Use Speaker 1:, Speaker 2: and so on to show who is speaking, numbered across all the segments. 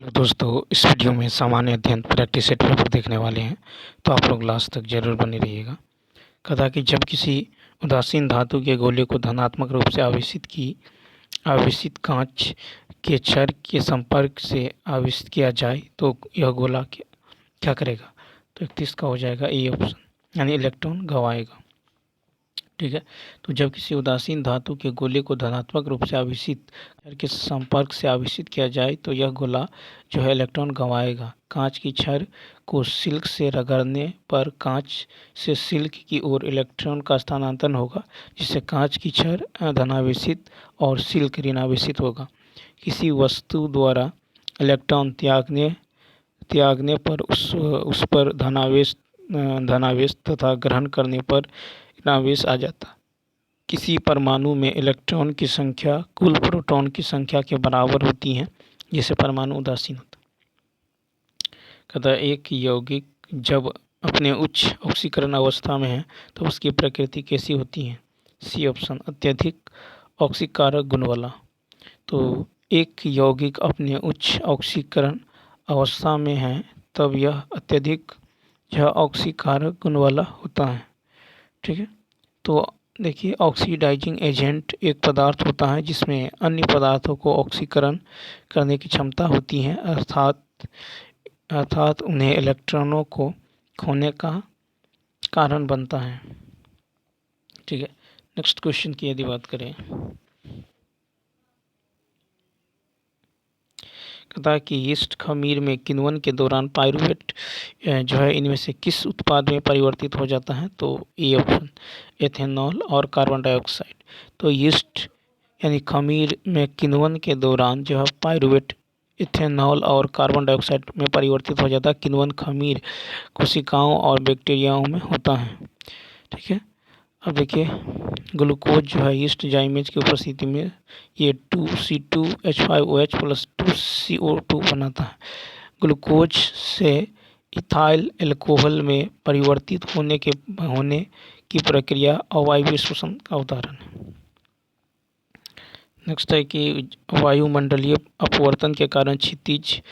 Speaker 1: दोस्तों, इस वीडियो में सामान्य अध्ययन प्रैक्टिस सेट पेपर देखने वाले हैं, तो आप लोग लास्ट तक जरूर बने रहिएगा। कथा कि जब किसी उदासीन धातु के गोले को धनात्मक रूप से आवेशित कांच के छड़ के संपर्क से आवेशित किया जाए तो यह गोला क्या करेगा। तो 31 का हो जाएगा ए ऑप्शन, यानी इलेक्ट्रॉन गंवाएगा। ठीक है, तो जब किसी उदासीन धातु के गोले को धनात्मक रूप से आवेशित के संपर्क से आवेशित किया जाए तो यह गोला जो है इलेक्ट्रॉन गंवाएगा। कांच की छड़ को सिल्क से रगड़ने पर कांच से सिल्क की ओर इलेक्ट्रॉन का स्थानांतरण होगा, जिससे कांच की छड़ धनावेशित और सिल्क ऋणावेशित होगा। किसी वस्तु द्वारा इलेक्ट्रॉन त्यागने पर उस पर धनावेश तथा ग्रहण करने पर ऋणावेश आ जाता। किसी परमाणु में इलेक्ट्रॉन की संख्या कुल प्रोटॉन की संख्या के बराबर होती है, जिससे परमाणु उदासीन होता। कहता है एक यौगिक जब अपने उच्च ऑक्सीकरण अवस्था में है तो उसकी प्रकृति कैसी होती है। सी ऑप्शन, अत्यधिक ऑक्सीकारक गुण वाला। तो एक यौगिक अपने उच्च ऑक्सीकरण अवस्था में है तब यह अत्यधिक ऑक्सीकारक गुण वाला होता है। ठीक है, तो देखिए ऑक्सीडाइजिंग एजेंट एक पदार्थ होता है जिसमें अन्य पदार्थों को ऑक्सीकरण करने की क्षमता होती है, अर्थात उन्हें इलेक्ट्रॉनों को खोने का कारण बनता है। ठीक है, नेक्स्ट क्वेश्चन की यदि बात करें, कहता है कि यीस्ट खमीर में किण्वन के दौरान पाइरूवेट जो है इनमें से किस उत्पाद में परिवर्तित हो जाता है। तो ए ऑप्शन, एथेनॉल और कार्बन डाइऑक्साइड। तो यीस्ट यानी खमीर में किण्वन के दौरान जो है पाइरूवेट इथेनॉल और कार्बन डाइऑक्साइड में परिवर्तित हो जाता है। किण्वन खमीर कोशिकाओं और बैक्टीरियाओं में होता है। ठीक है, अब देखिए ग्लूकोज जो है यीस्ट जाइमेज की उपस्थिति में ये 2C2H5OH प्लस 2CO2 बनाता है। ग्लूकोज से इथाइल अल्कोहल में परिवर्तित होने की प्रक्रिया अवायवीय श्वसन का उदाहरण है। नेक्स्ट है कि वायुमंडलीय अपवर्तन के कारण क्षितिज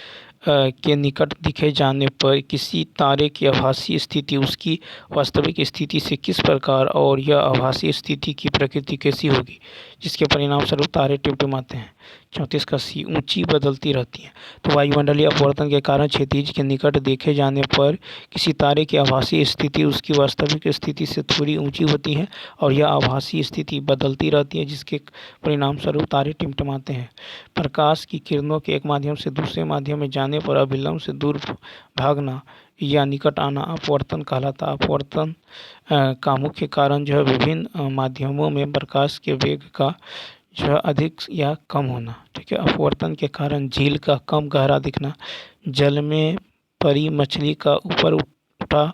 Speaker 1: के निकट दिखे जाने पर किसी तारे की आभासी स्थिति उसकी वास्तविक स्थिति से किस प्रकार और यह आभासी स्थिति की प्रकृति कैसी होगी, जिसके परिणाम स्वरूप तारे टिमटिमाते हैं। 34 का सी, ऊंची बदलती रहती है। तो वायुमंडलीय अपवर्तन के कारण क्षितिज के निकट देखे जाने पर किसी तारे की आभासी स्थिति उसकी वास्तविक स्थिति से थोड़ी ऊंची होती है और यह आभासी स्थिति बदलती रहती है, जिसके परिणाम स्वरूप तारे टिमटिमाते हैं। प्रकाश की किरणों के एक माध्यम से दूसरे माध्यम में जाने पर अभिलंब से दूर भागना या निकट आना अपवर्तन कहलाता। अपवर्तन का मुख्य कारण जो है विभिन्न माध्यमों में प्रकाश के वेग का जो है अधिक या कम होना। ठीक है, अपवर्तन के कारण झील का कम गहरा दिखना, जल में परी मछली का ऊपर उठा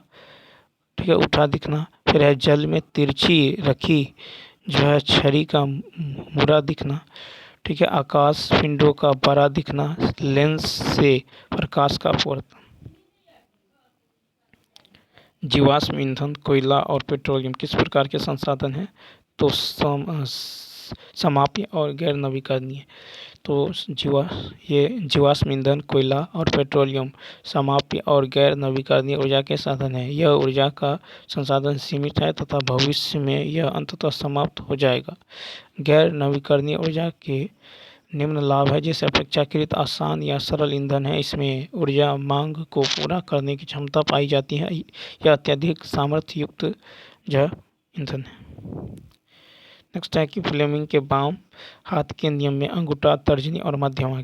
Speaker 1: दिखना, फिर है जल में तिरछी रखी जो है छड़ी का मुड़ा दिखना। ठीक है, आकाश पिंडों का बड़ा दिखना, लेंस से प्रकाश का अपवर्तन। जीवाश्म ईंधन कोयला और पेट्रोलियम किस प्रकार के संसाधन हैं। तो समाप्य और गैर नवीकरणीय। तो जीवाश्म ईंधन कोयला और पेट्रोलियम समाप्य और गैर नवीकरणीय ऊर्जा के साधन हैं। यह ऊर्जा का संसाधन सीमित है तथा भविष्य में यह अंततः समाप्त हो जाएगा। गैर नवीकरणीय ऊर्जा के निम्न लाभ है, जैसे अपेक्षाकृत आसान या सरल ईंधन है, इसमें ऊर्जा मांग को पूरा करने की क्षमता पाई जाती है, यह अत्यधिक सामर्थ्य युक्त जो ईंधन है। नेक्स्ट है कि फ्लेमिंग के बाम हाथ के नियम में अंगूठा, तर्जनी और मध्यमा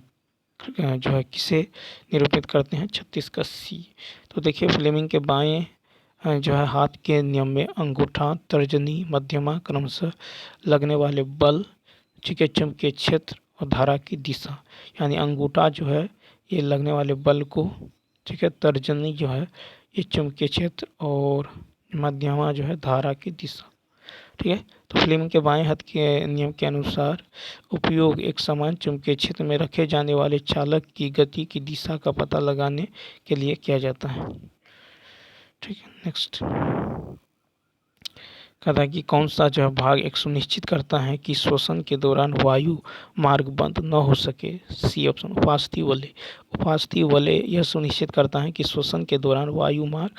Speaker 1: जो है किसे निरूपित करते हैं। 36 का सी। तो देखिए फ्लेमिंग के बाएं जो है हाथ के नियम में अंगूठा, तर्जनी, मध्यमा क्रमशः लगने वाले बल, ठीक है, चुंबकीय क्षेत्र और धारा की दिशा। यानी अंगूठा जो है ये लगने वाले बल को, ठीक है, तर्जनी जो है ये चुंबकीय क्षेत्र और मध्यमा जो है धारा की दिशा। ठीक है, तो फ्लेमिंग के बाएं हाथ के नियम के अनुसार उपयोग एक समान चुंबकीय क्षेत्र में रखे जाने वाले चालक की गति की दिशा का पता लगाने के लिए किया जाता है। ठीक है, नेक्स्ट कहता है कि कौन सा जो है भाग एक सुनिश्चित करता है कि श्वसन के दौरान वायु मार्ग बंद न हो सके। सी ऑप्शन उपास्थि वलय। उपास्थि वलय यह सुनिश्चित करता है कि श्वसन के दौरान वायु मार्ग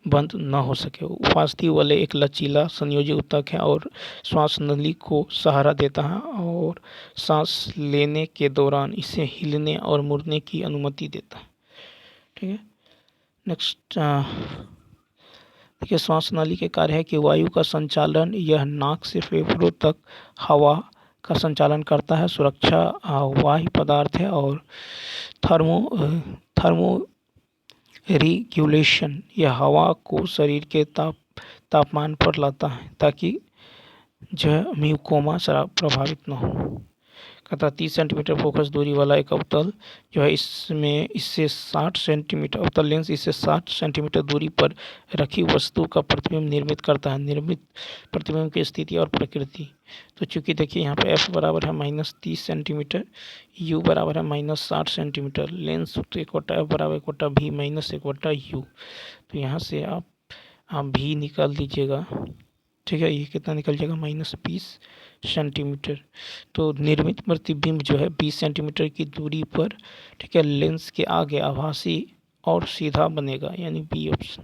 Speaker 1: बंद न हो सके। उपास्थि वलय एक लचीला संयोजी ऊतक है और श्वास नली को सहारा देता है और सांस लेने के दौरान इसे हिलने और मुड़ने की अनुमति देता है। ठीक है, नेक्स्ट देखिए, श्वास नली के कार्य है कि वायु का संचालन, यह नाक से फेफड़ों तक हवा का संचालन करता है। सुरक्षा वाह्य पदार्थ है और थर्मो रेगुलेशन, यह हवा को शरीर के तापमान पर लाता है ताकि जो है म्यूकोमा प्रभावित न हो। कहता 30 सेंटीमीटर फोकस दूरी वाला एक अवतल जो है इससे 60 सेंटीमीटर अवतल लेंस इससे 60 सेंटीमीटर दूरी पर रखी वस्तु का प्रतिबिंब निर्मित करता है। निर्मित प्रतिबिंब की स्थिति और प्रकृति, तो चूंकि देखिए यहाँ पे f बराबर है -30 सेंटीमीटर, u बराबर है -60 सेंटीमीटर, लेंस तो 1/f बराबर 1/v माइनस 1/u, तो यहाँ से आप v निकाल दीजिएगा। ठीक है, ये कितना निकल जाएगा -20 सेंटीमीटर। तो निर्मित प्रतिबिंब जो है 20 सेंटीमीटर की दूरी पर, ठीक है, लेंस के आगे आभासी और सीधा बनेगा, यानी बी ऑप्शन।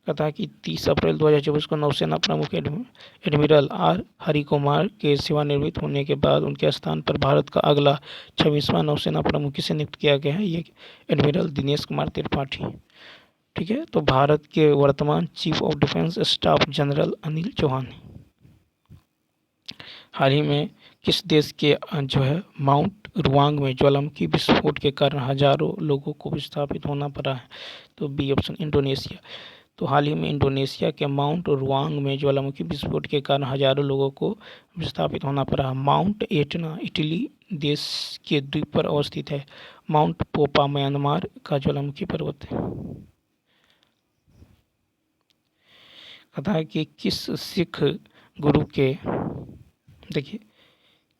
Speaker 1: कहता है कि 30 अप्रैल 2024 को नौसेना प्रमुख एडमिरल आर हरिकुमार के सेवानिवृत्त होने के बाद उनके स्थान पर भारत का अगला 26वां नौसेना प्रमुख किसे नियुक्त किया गया है? ये एडमिरल दिनेश कुमार त्रिपाठी। ठीक है, तो भारत के वर्तमान chief of defence staff general Anil Chauhan. हाल ही में किस देश के जो है माउंट रुआंग में ज्वालामुखी विस्फोट के कारण हजारों लोगों को विस्थापित होना पड़ा है? तो बी ऑप्शन इंडोनेशिया। तो हाल ही में इंडोनेशिया के माउंट रुआंग में ज्वालामुखी विस्फोट के कारण हजारों लोगों को विस्थापित होना पड़ा है। माउंट एटना इटली देश के द्वीप पर अवस्थित है। माउंट पोपा म्यांमार का ज्वालामुखी पर्वत है। कहता है कि किस सिख गुरु के, देखिए,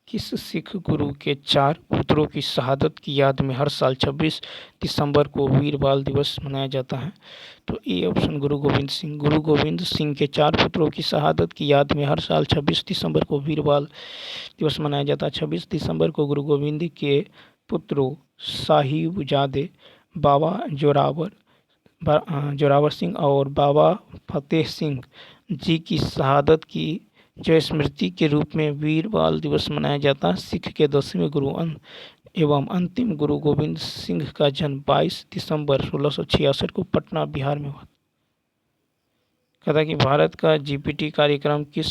Speaker 1: किस सिख गुरु के 4 पुत्रों की शहादत की याद में हर साल 26 दिसंबर को वीर बाल दिवस मनाया जाता है? तो ए ऑप्शन गुरु गोविंद सिंह। गुरु गोविंद सिंह के 4 पुत्रों की शहादत की याद में हर साल 26 दिसंबर को वीर बाल दिवस मनाया जाता है। 26 दिसंबर को गुरु गोविंद के पुत्रों साहिबजादे बाबा जोरावर सिंह और बाबा फतेह सिंह जी की शहादत की जो स्मृति के रूप में वीर बाल दिवस मनाया जाता है। सिख के 10वें गुरु एवं अंतिम गुरु गोविंद सिंह का जन्म 22 दिसंबर 1666 को पटना बिहार में हुआ। कहता है कि भारत का जीपीटी कार्यक्रम किस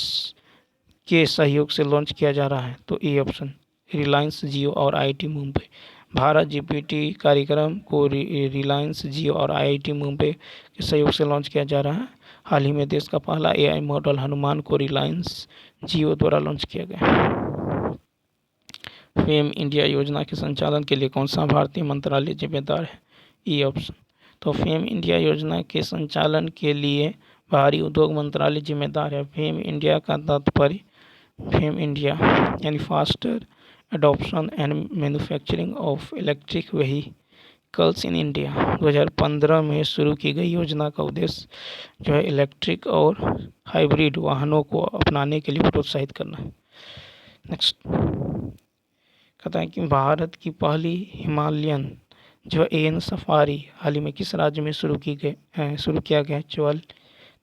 Speaker 1: के सहयोग से लॉन्च किया जा रहा है? तो ए ऑप्शन रिलायंस जियो और आईआईटी मुंबई। भारत जीपीटी कार्यक्रम को रिलायंस जियो और आईआईटी मुंबई के सहयोग से लॉन्च किया जा रहा है। हाल ही में देश का पहला एआई मॉडल हनुमान को रिलायंस जियो द्वारा लॉन्च किया गया। फेम इंडिया योजना के संचालन के लिए कौन सा भारतीय मंत्रालय जिम्मेदार है? E option. तो फेम इंडिया योजना के संचालन के लिए भारी उद्योग मंत्रालय जिम्मेदार है। फेम इंडिया का तात्पर्य फेम इंडिया यानी faster adoption and manufacturing of electric vehicles in India. 2015 में शुरू की गई योजना का उद्देश्य जो है इलेक्ट्रिक और हाइब्रिड वाहनों को अपनाने के लिए प्रोत्साहित करना है। नेक्स्ट कहता है कि भारत की पहली हिमालयन जो एन सफारी हाल ही में किस राज्य में शुरू किया गया?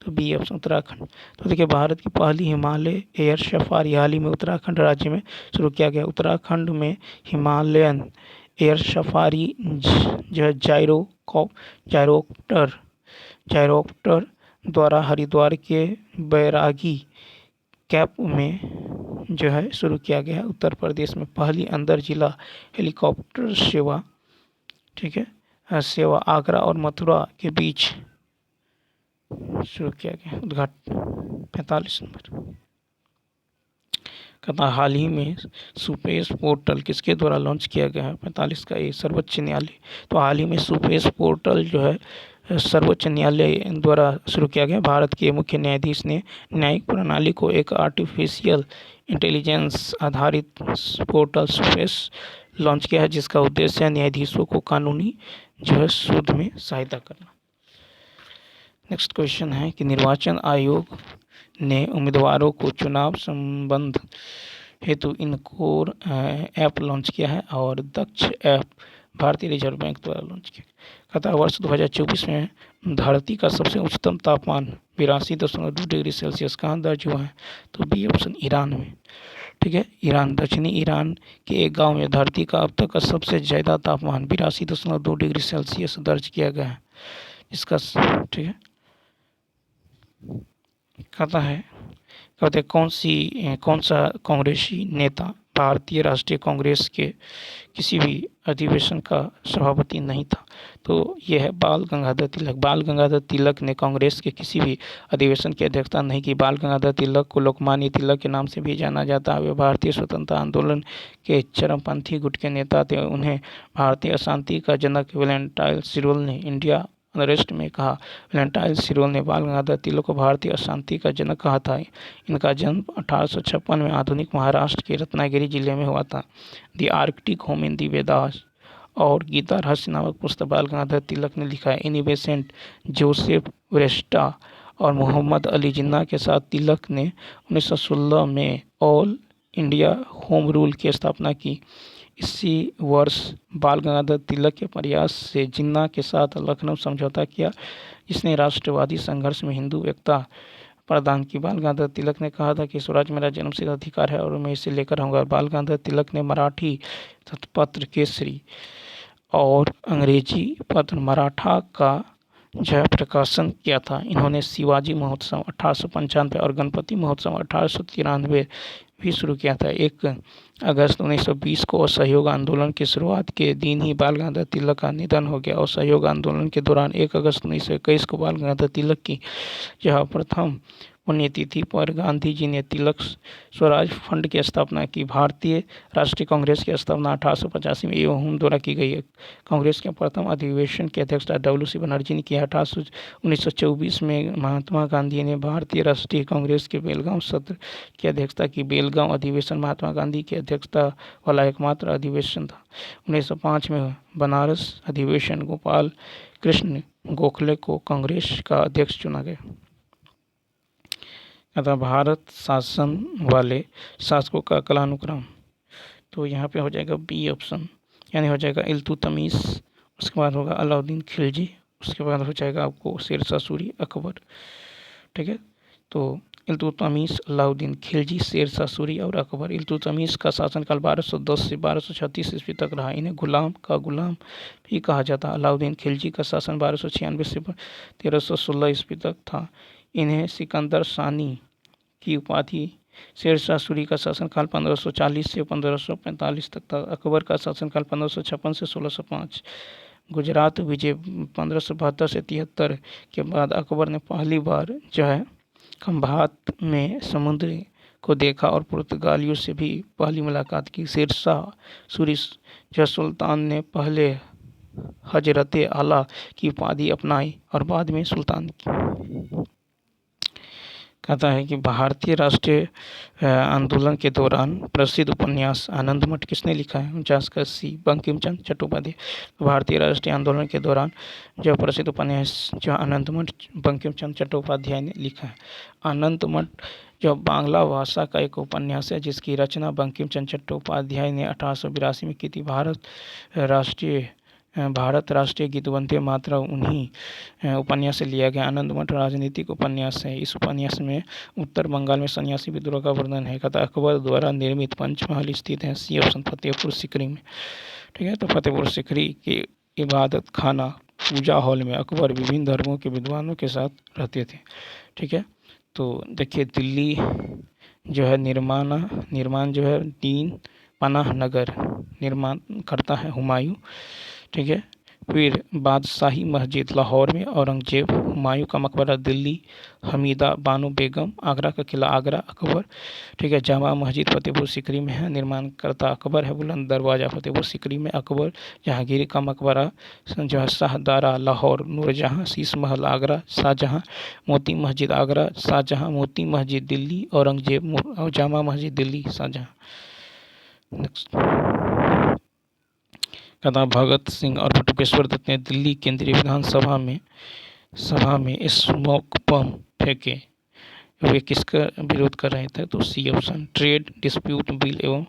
Speaker 1: तो बी ऑप्शन उत्तराखंड। तो देखिए, भारत की पहली हिमालय एयर सफारी हाल ही में उत्तराखंड राज्य में शुरू किया गया। उत्तराखंड में हिमालयन एयर सफारी जो है जायरोप्टर द्वारा हरिद्वार के बैरागी कैंप में जो है शुरू किया गया है। उत्तर प्रदेश में पहली अंतर जिला हेलीकॉप्टर सेवा, ठीक है, सेवा आगरा और मथुरा के बीच शुरू किया गया। उद्घाटन 45 नंबर। कहता हाल ही में सुपेस पोर्टल किसके द्वारा लॉन्च किया गया है? 45 का ए सर्वोच्च न्यायालय। तो हाल ही में सुपेस पोर्टल जो है सर्वोच्च न्यायालय द्वारा शुरू किया गया। भारत के मुख्य न्यायाधीश ने न्यायिक प्रणाली को एक आर्टिफिशियल इंटेलिजेंस आधारित पोर्टल सुपेस लॉन्च किया है, जिसका उद्देश्य है न्यायाधीशों को कानूनी जो है शोध में सहायता करना। नेक्स्ट क्वेश्चन है कि निर्वाचन आयोग ने उम्मीदवारों को चुनाव संबंध हेतु इनकोर ऐप लॉन्च किया है और दक्ष ऐप भारतीय रिजर्व बैंक द्वारा लॉन्च किया। कहता है वर्ष 2024 में धरती का सबसे उच्चतम तापमान 82.2 डिग्री सेल्सियस कहाँ दर्ज हुआ है? तो बी ऑप्शन ईरान में। ठीक है, ईरान, दक्षिणी ईरान के एक गांव में धरती का अब तक का सबसे ज़्यादा तापमान 82.2 डिग्री सेल्सियस दर्ज किया गया है। इसका ठीक है, कहते कौन सा कांग्रेसी नेता भारतीय राष्ट्रीय कांग्रेस के किसी भी अधिवेशन का सभापति नहीं था? तो यह है बाल गंगाधर तिलक। बाल गंगाधर तिलक ने कांग्रेस के किसी भी अधिवेशन की अध्यक्षता नहीं की। बाल गंगाधर तिलक को लोकमान्य तिलक के नाम से भी जाना जाता है। वे भारतीय स्वतंत्रता आंदोलन के चरमपंथी गुट के नेता थे। उन्हें भारतीय अशांति का जनक वैलेंटाइन सिरोल ने इंडिया अनरेस्ट में कहा। वैलेंटाइन सिरोल ने बाल गंगाधर तिलक को भारतीय अशांति का जनक कहा था। इनका जन्म 1856 में आधुनिक महाराष्ट्र के रत्नागिरी जिले में हुआ था। द आर्कटिक होम इन दी वेदास और गीता रहस्य नामक पुस्तक बाल गंगाधर तिलक ने लिखा है। इनिबेसेंट, जोसेफ वेरेस्टा और मोहम्मद अली जिन्ना के साथ तिलक ने 1916 में ऑल इंडिया होम रूल की स्थापना की। इसी वर्ष बाल गंगाधर तिलक के प्रयास से जिन्ना के साथ लखनऊ समझौता किया, जिसने राष्ट्रवादी संघर्ष में हिंदू एकता प्रदान की। बाल गंगाधर तिलक ने कहा था कि स्वराज मेरा जन्मसिद्ध अधिकार है और मैं इसे लेकर रहूंगा। बाल गंगाधर तिलक ने मराठी पत्र केसरी और अंग्रेजी पत्र मराठा का जय प्रकाशन किया था। इन्होंने शिवाजी महोत्सव 1895 और गणपति महोत्सव 1893 भी शुरू किया था। 1 अगस्त 1920 को असहयोग आंदोलन की शुरुआत के दिन ही बाल गंगाधर तिलक का निधन हो गया। असहयोग आंदोलन के दौरान 1 अगस्त 1921 को बाल गंगाधर तिलक की यह प्रथम पुण्यतिथि पर गांधी जी ने तिलक स्वराज फंड की स्थापना की। भारतीय राष्ट्रीय कांग्रेस की स्थापना 1885 में एवं द्वारा की गई है। कांग्रेस के प्रथम अधिवेशन की अध्यक्षता WC बनर्जी ने किया। 1924 में महात्मा गांधी ने भारतीय राष्ट्रीय कांग्रेस के बेलगांव सत्र की अध्यक्षता की। बेलगांव अधिवेशन महात्मा गांधी की अध्यक्षता वाला एकमात्र अधिवेशन था। 1905 में बनारस अधिवेशन गोपाल कृष्ण गोखले को कांग्रेस का अध्यक्ष चुना गया। अतः भारत शासन वाले शासकों का कालानुक्रम, तो यहाँ पे हो जाएगा बी ऑप्शन, यानी हो जाएगा इल्तुतमिश, उसके बाद होगा अलाउद्दीन खिलजी, उसके बाद हो जाएगा आपको शेरशाह सूरी, अकबर। ठीक है, तो इल्तुतमिश, अलाउद्दीन खिलजी, शेरशाह सूरी और अकबर। इल्तुतमिश का शासनकाल 1210 से 1236 ईस्वी तक रहा। इन्हें गुलाम का गुलाम भी कहा जाता। अलाउद्दीन खिलजी का शासन 1296 से 1316 ईस्वी तक था। इन्हें सिकंदर सानी की उपाधि। शेरशाह सूरी का शासनकाल 1540 से 1545 तक था। अकबर का शासनकाल 1556 से 1605। गुजरात विजय 1572 से 73 के बाद अकबर ने पहली बार जो है खंभात में समुद्र को देखा और पुर्तगालियों से भी पहली मुलाकात की। शेरशाह सूरी जो सुल्तान ने पहले हजरते आला की उपाधि अपनाई और बाद में सुल्तान की। कहता है कि भारतीय राष्ट्रीय आंदोलन के दौरान प्रसिद्ध उपन्यास आनंद मठ किसने लिखा है? 49 का सी, बंकिम चंद्र चट्टोपाध्याय। भारतीय राष्ट्रीय आंदोलन के दौरान जो प्रसिद्ध उपन्यास जो आनंद मठ बंकिम चंद्र चट्टोपाध्याय ने लिखा है। आनंद मठ जो बांग्ला भाषा का एक उपन्यास है जिसकी रचना बंकिम चंद्र चट्टोपाध्याय ने 1882 में की थी। भारत राष्ट्रीय गीत वंदे मातरम उन्हीं उपन्यास से लिया गया। आनंद मठ राजनीतिक उपन्यास है। इस उपन्यास में उत्तर बंगाल में सन्यासी विद्रोह का वर्णन है। कथा अकबर द्वारा निर्मित पंचमहल स्थित है। सी ऑप्शन फतेहपुर सीकरी में। ठीक है, तो फतेहपुर सीकरी की इबादत खाना पूजा हॉल में अकबर विभिन्न धर्मों के विद्वानों के साथ रहते थे। ठीक है, तो देखिए दिल्ली जो है निर्माण जो है दीन पनाह नगर निर्माण करता है हुमायूं। ठीक है, फिर बादशाही मस्जिद लाहौर में औरंगजेब, हुमायूं का मकबरा दिल्ली, हमीदा बानो बेगम, आगरा का किला आगरा अकबर। ठीक है, जामा मस्जिद फतेहपुर सीकरी में है, निर्माण करता अकबर है। बुलंद दरवाज़ा फतेहपुर सीकरी में अकबर। जहांगीर का मकबरा जो है शाहदारा लाहौर, नूरजहां शीश महल आगरा, शाहजहां मोती मस्जिद आगरा, शाहजहां मोती मस्जिद दिल्ली, औरंगजेब और जामा मस्जिद दिल्ली, शाहजहां। नेक्स्ट, कहता भगत सिंह और बटुकेश्वर दत्त ने दिल्ली केंद्रीय विधानसभा में सभा में स्मोक बम फेंके, वे किसका विरोध कर रहे थे? तो C option, trade dispute bill एवं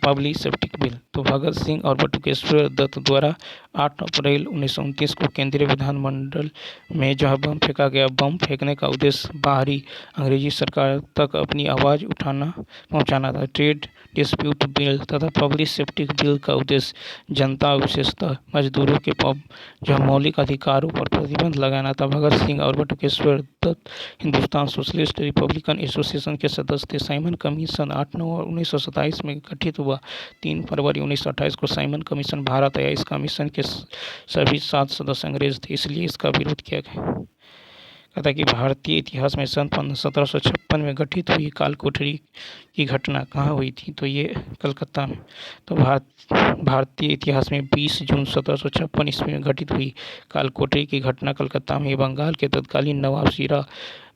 Speaker 1: पब्लिक सेफ्टी बिल। तो भगत सिंह और बटुकेश्वर दत्त द्वारा 8 अप्रैल 1929 को केंद्रीय विधानमंडल में जो है बम फेंका गया। बम फेंकने का उद्देश्य बाहरी अंग्रेजी सरकार तक अपनी आवाज़ पहुंचाना था। ट्रेड डिस्प्यूट बिल तथा पब्लिक सेफ्टी बिल का उद्देश्य जनता, विशेषतः मजदूरों के जो मौलिक अधिकारों पर प्रतिबंध लगाना था। भगत सिंह और Batukeshwar Dutt Hindustan socialist republican association के सदस्य थे। साइमन कमीशन 8 नवंबर 1927 में गठित हुआ। 3 फरवरी 1928 को साइमन कमीशन भारत आया। इस कमीशन के सभी 7 सदस्य अंग्रेज थे, इसलिए इसका विरोध किया गया। कहता है कि भारतीय इतिहास में सन 1756 में गठित हुई काल कोठरी की घटना कहाँ हुई थी? तो ये कलकत्ता में। तो भारतीय इतिहास में 20 जून 1756 ईस्वी में घटित हुई काल कोठरी की घटना कलकत्ता में। बंगाल के तत्कालीन नवाब सिरा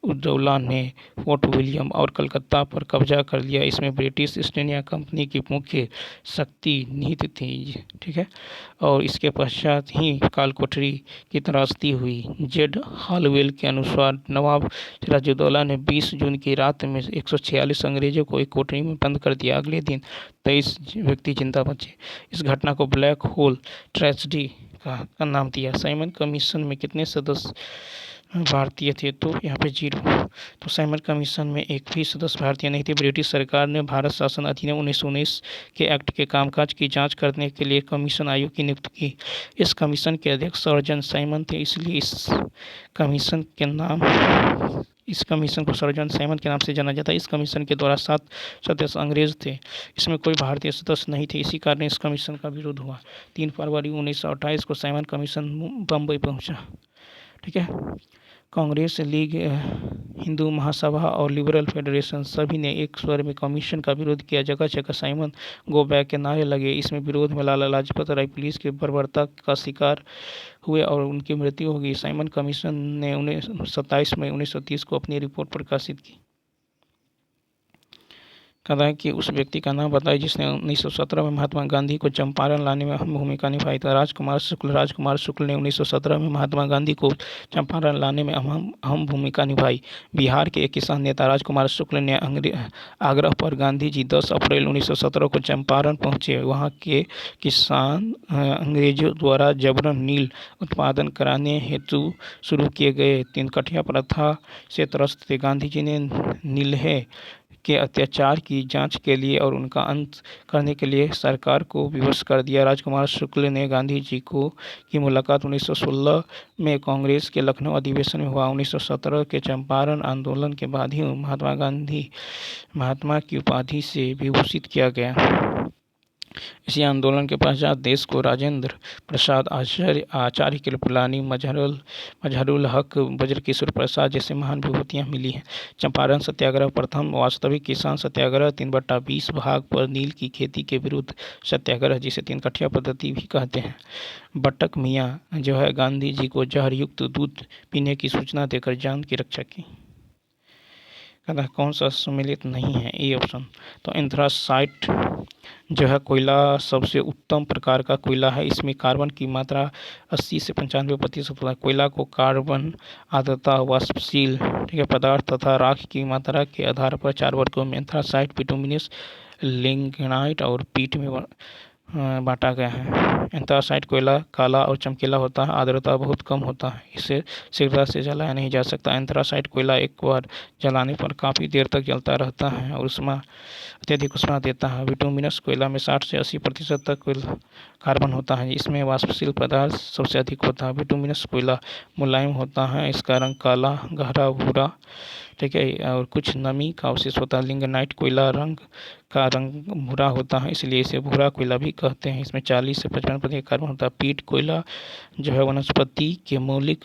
Speaker 1: उद्दौला ने फोर्ट विलियम और कलकत्ता पर कब्जा कर लिया। इसमें ब्रिटिश ईस्ट इंडिया कंपनी की मुख्य शक्ति निहित थी, ठीक है। और इसके पश्चात ही काल कोठरी की त्रासदी हुई। जेड हालवेल के अनुसार नवाब सिराजुद्दौला ने 20 जून की रात में 146 अंग्रेजों को एक कोठरी में बंद कर दिया। अगले दिन 23 व्यक्ति जिंदा बचे। इस घटना को ब्लैक होल ट्रेजेडी का नाम दिया। साइमन कमीशन में कितने सदस्य भारतीय थे? तो यहाँ पे 0। तो साइमन कमीशन में एक भी सदस्य भारतीय नहीं थे। ब्रिटिश सरकार ने भारत शासन अधिनियम 1919 के एक्ट के कामकाज की जांच करने के लिए कमीशन आयोग की नियुक्ति की। इस कमीशन के अध्यक्ष सर जॉन साइमन थे, इसलिए इस कमीशन को सर जॉन साइमन के नाम से जाना जाता है। इस कमीशन के द्वारा 7 सदस्य अंग्रेज थे, इसमें कोई भारतीय सदस्य नहीं थे। इसी कारण इस कमीशन का विरोध हुआ। 3 फरवरी 1928 को साइमन कमीशन बम्बई पहुंचा, ठीक है। कांग्रेस, लीग, हिंदू महासभा और लिबरल फेडरेशन सभी ने एक स्वर में कमीशन का विरोध किया। जगह जगह साइमन गो बैक के नारे लगे। इसमें विरोध में लाला लाजपत राय पुलिस की बर्बरता का शिकार हुए और उनकी मृत्यु हो गई। साइमन कमीशन ने 27 मई 1930 को अपनी रिपोर्ट प्रकाशित की। कहता है कि उस व्यक्ति का नाम बताइए जिसने 1917 में महात्मा गांधी को चंपारण लाने में अहम भूमिका निभाई था। राजकुमार शुक्ल ने 1917 में महात्मा गांधी को चंपारण लाने में अहम भूमिका निभाई। बिहार के एक किसान नेता राजकुमार शुक्ल ने आग्रह पर गांधी जी 10 अप्रैल 1917 को चंपारण पहुंचे। वहां के किसान अंग्रेजों द्वारा जबरन नील उत्पादन कराने हेतु शुरू किए गए तिनकठिया प्रथा से त्रस्त थे। गांधी जी ने नीलहे के अत्याचार की जांच के लिए और उनका अंत करने के लिए सरकार को विवश कर दिया। राजकुमार शुक्ल ने गांधी जी की मुलाकात 1916 में कांग्रेस के लखनऊ अधिवेशन में हुआ। 1917 के चंपारण आंदोलन के बाद ही महात्मा की उपाधि से विभूषित किया गया। इसी आंदोलन के पश्चात देश को राजेंद्र प्रसाद आचार्य कृपलानी, मजहरुल हक, बज्रकिशोर प्रसाद जैसे महान विभूतियाँ मिली हैं। चंपारण सत्याग्रह प्रथम वास्तविक किसान सत्याग्रह 3/20 भाग पर नील की खेती के विरुद्ध सत्याग्रह, जिसे तिनकठिया पद्धति भी कहते हैं। बटक मियाँ जो है गांधी जी को जहर युक्त दूध पीने की सूचना देकर जान की रक्षा की। कहता है कौन सा सम्मिलित नहीं है? A option. तो एंथ्रासाइट जो है कोयला सबसे उत्तम प्रकार का कोयला है। इसमें कार्बन की मात्रा 80 से 95% होता है। कोयला को कार्बन, आर्द्रता, वाष्पशील, ठीक है, पदार्थ तथा राख की मात्रा के आधार पर 4 वर्गों में एंथ्रासाइट, बिटुमिनस, लिग्नाइट और पीट में बांटा गया है। एंथ्रासाइट कोयला काला और चमकीला होता है, आर्द्रता बहुत कम होता है, इसे शीघ्रता से जलाया नहीं जा सकता। एंथ्रासाइट कोयला एक बार जलाने पर काफ़ी देर तक जलता रहता है और अत्यधिक ऊष्मा देता है। बिटुमिनस कोयला में 60 से 80% तक कार्बन होता है, इसमें वाष्पशील पदार्थ सबसे अधिक होता है। बिटुमिनस कोयला मुलायम होता है, इसका रंग काला, गहरा भूरा, ठीक है, और कुछ नमी का अवशेष होता है। लिग्नाइट कोयला रंग भूरा होता है, इसलिए इसे भूरा कोयला भी कहते हैं। इसमें 40 से 55% कार्बन होता है। पीट कोयला जो है वनस्पति के मौलिक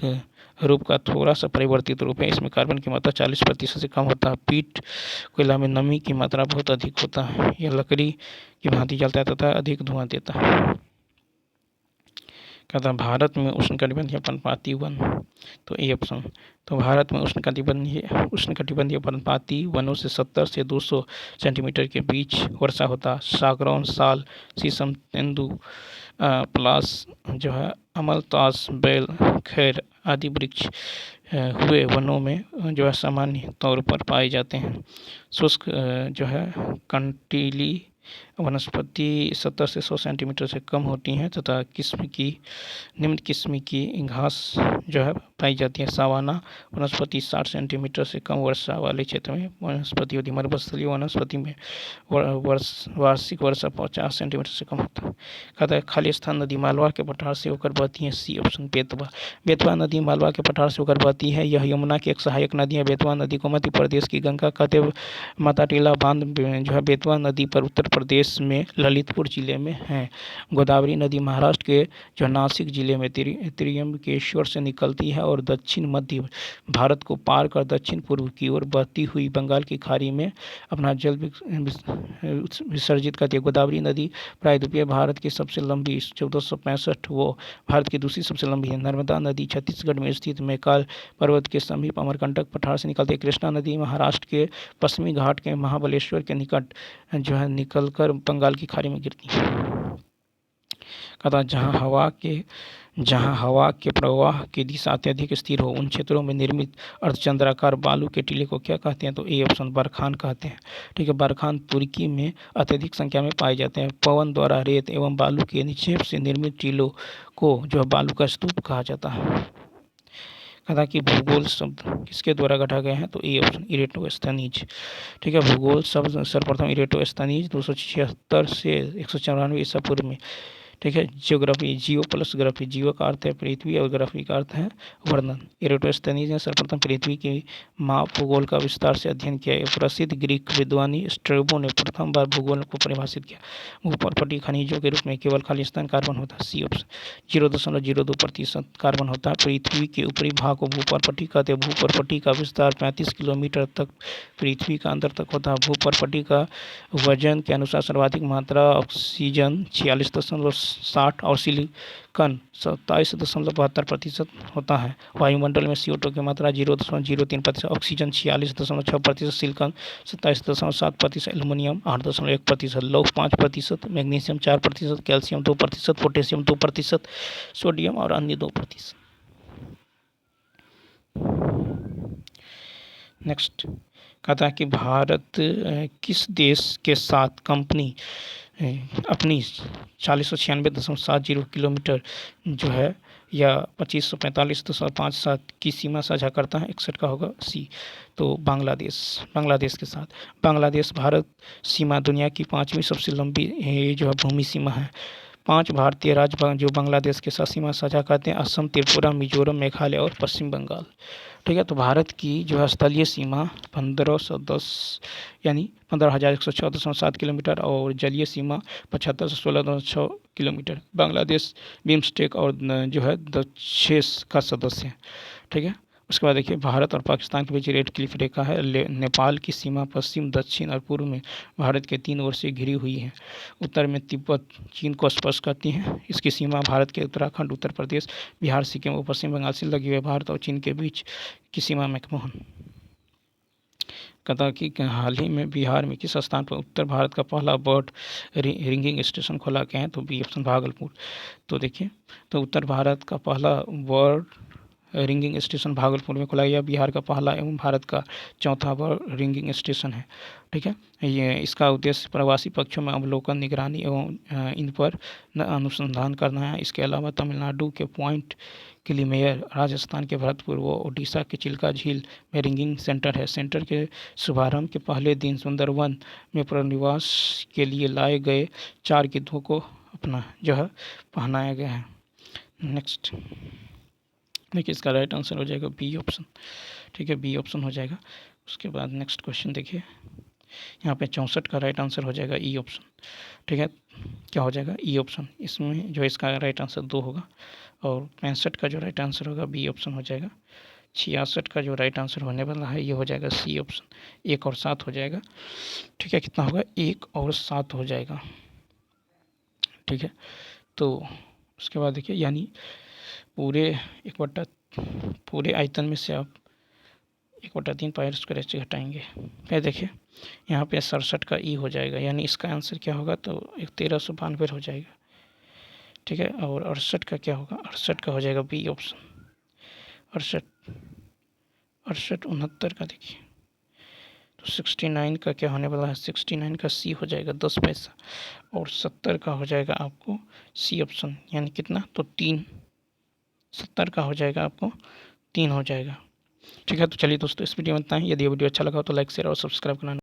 Speaker 1: रूप का थोड़ा सा परिवर्तित रूप है। इसमें कार्बन की मात्रा 40% से कम होता है। पीट कोयला में नमी की मात्रा बहुत अधिक होता है। यह लकड़ी की भांति जलता है तथा अधिक धुआं देता है। कहता भारत में उष्णकटिबंधीय पर्णपाती वन, तो ए ऑप्शन। तो भारत में उष्णकटिबंधीय पर्णपाती वनों से 70 से 200 सेंटीमीटर के बीच वर्षा होता है। सागौन, साल, शीशम, तेंदू, पलास जो है अमलतास, बेल, खैर आदि वृक्ष हुए वनों में जो है सामान्य तौर पर पाए जाते हैं। शुष्क जो है कंटीली वनस्पति 70 से 100 सेंटीमीटर से कम होती हैं तथा निम्न किस्म की घास जो है पाई जाती है। सावाना वनस्पति 60 सेंटीमीटर से कम वर्षा वाले क्षेत्र में वनस्पति होती है। मरुस्थलीय वनस्पति में वार्षिक वर्षा 50 सेंटीमीटर से कम होता है। कहता है खाली स्थान नदी मालवा के पठार से होकर बहती है। C option Betwa. बेतवा नदी मालवा के पठार से होकर बहती है। यह यमुना की एक सहायक नदी है। बेतवा नदी को मध्य प्रदेश की गंगा कहते माता टीला बांध जो है बेतवा नदी पर उत्तर प्रदेश में ललितपुर जिले में है। गोदावरी नदी महाराष्ट्र के जो नासिक जिले में त्र्यंबकेश्वर से निकलती है और दक्षिण मध्य भारत को पार कर दक्षिण पूर्व की ओर बहती हुई बंगाल की खाड़ी में अपना जल विसर्जित करती है। गोदावरी नदी प्रायद्वीपीय भारत की सबसे लंबी 1465 वो भारत की दूसरी सबसे लंबी है। नर्मदा नदी छत्तीसगढ़ में स्थित मैकाल पर्वत के समीप अमरकंटक पठार से निकलती है। कृष्णा नदी महाराष्ट्र के पश्चिमी घाट के महाबलेश्वर के निकट जो है निकलकर बंगाल की खाड़ी में गिरती है। कहता जहाँ हवा के प्रवाह की दिशा अत्यधिक स्थिर हो उन क्षेत्रों में निर्मित अर्धचंद्राकार बालू के टीले को क्या कहते हैं? तो ए ऑप्शन बरखान कहते हैं। ठीक है, बरखान तुर्की में अत्यधिक संख्या में पाए जाते हैं। पवन द्वारा रेत एवं बालू के निक्षेप से निर्मित टीलों को जो है बालू का स्तूप कहा जाता है। कहता कि भूगोल शब्द किसके द्वारा गढ़ा गया है? तो ए ऑप्शन इरेटोस्थनीज। ठीक है, भूगोल शब्द सर्वप्रथम इरेटोस्थनीज 276 से 194 ईसा पूर्व में। ठीक है, जियोग्राफी जियो प्लस ग्राफी, जियो का अर्थ है पृथ्वी और ग्राफी का अर्थ है वर्णन। इरेटोस्थनीज ने सर्वप्रथम पृथ्वी की माप भूगोल का विस्तार से अध्ययन किया। प्रसिद्ध ग्रीक विद्वानी स्ट्रेबो ने प्रथम बार भूगोल को परिभाषित किया। भूपर्पटी खनिजों के रूप में केवल खालिस्तान कार्बन होता है। सी ऑप्शन 0.02% कार्बन होता है। पृथ्वी के ऊपरी भाग को भूपर्पटी कहते हैं। भूपर्पटी का विस्तार 35 किलोमीटर तक पृथ्वी का अंदर तक होता है। भूपर्पटी का वजन के अनुसार सर्वाधिक मात्रा ऑक्सीजन 46.60 और सिलिकॉन 27.72% होता है। वायुमंडल में CO2 की मात्रा 0.03%, ऑक्सीजन 46.6%, सिलिकॉन 27.7%, एल्युमिनियम 8.1%, लौह 5%, मैग्नीशियम 4%, कैल्शियम 2%, पोटेशियम 2%, सोडियम और अन्य 2%। नेक्स्ट कहता है कि भारत किस देश के साथ कंपनी अपनी 496.70 किलोमीटर जो है या 2545.57 की सीमा साझा करता है? 61 का होगा सी। तो बांग्लादेश के साथ। बांग्लादेश भारत सीमा दुनिया की 5वीं सबसे लंबी जो है भूमि सीमा है। 5 भारतीय राज्य जो बांग्लादेश के साथ सीमा साझा करते हैं असम, त्रिपुरा, मिजोरम, मेघालय और पश्चिम बंगाल। ठीक है, तो भारत की जो है स्थलीय सीमा 1510 यानी 15,106.7 किलोमीटर और जलीय सीमा 75 से 16.6 किलोमीटर। बांग्लादेश बिम्स्टेक और जो है दक्षेस का सदस्य है। ठीक है, उसके बाद देखिए भारत और पाकिस्तान के बीच रेड क्लिफ रेखा है। नेपाल की सीमा पश्चिम, दक्षिण और पूर्व में भारत के 3 ओर से घिरी हुई है। उत्तर में तिब्बत चीन को स्पर्श करती है। इसकी सीमा भारत के उत्तराखंड, उत्तर प्रदेश, बिहार, सिक्किम और पश्चिम बंगाल से लगी हुई है। भारत और चीन के बीच की सीमा मैकमोहन। कहता कि हाल ही में बिहार में किस स्थान पर उत्तर भारत का पहला बर्ड रिंगिंग स्टेशन खोला गया है? तो बी ऑप्शन भागलपुर। तो देखिए, तो उत्तर भारत का पहला बर्ड रिंगिंग स्टेशन भागलपुर में खोला गया। बिहार का पहला एवं भारत का चौथा बर्ड रिंगिंग स्टेशन है। ठीक है, ये इसका उद्देश्य प्रवासी पक्षियों में अवलोकन, निगरानी एवं इन पर अनुसंधान करना है। इसके अलावा तमिलनाडु के पॉइंट क्लिमेयर, राजस्थान के भरतपुर व ओडिशा के चिल्का झील में रिंगिंग सेंटर है। सेंटर के शुभारंभ के पहले दिन सुंदरवन में पुनर्निवास के लिए लाए गए 4 गिद्धों को अपना जो है पहनाया गया है। नेक्स्ट देखिए, इसका राइट आंसर हो जाएगा बी ऑप्शन। ठीक है, बी ऑप्शन हो जाएगा। उसके बाद नेक्स्ट क्वेश्चन देखिए, यहाँ पे 64 का राइट आंसर हो जाएगा ई ऑप्शन। ठीक है, क्या हो जाएगा? E option. इसमें जो इसका राइट आंसर 2 होगा और 65 का जो राइट आंसर होगा बी ऑप्शन हो जाएगा। 66 का जो राइट आंसर होने वाला है ये हो जाएगा सी ऑप्शन, 1 और 7 हो जाएगा। ठीक है, कितना होगा? 1 और 7 हो जाएगा। ठीक है, तो उसके बाद देखिए, यानी पूरे आयतन में से आप 1/3 पाई स्क्वायर से घटाएंगे। फिर देखिए यहाँ पे 67 का ई हो जाएगा, यानी इसका आंसर क्या होगा? तो 1392 हो जाएगा। ठीक है। और 68 का क्या होगा, 68 का हो जाएगा बी ऑप्शन, 68, 68, 69 का देखिए, तो 69 का क्या होने वाला है, 69 का सी हो जाएगा 10 पैसा, और 70 का हो जाएगा आपको सी ऑप्शन, यानी कितना, तो 3, 70 का हो जाएगा आपको 3 हो जाएगा। ठीक है, तो चलिए दोस्तों, इस वीडियो में इतना ही। यदि वीडियो अच्छा लगा हो तो लाइक शेयर और सब्सक्राइब करना।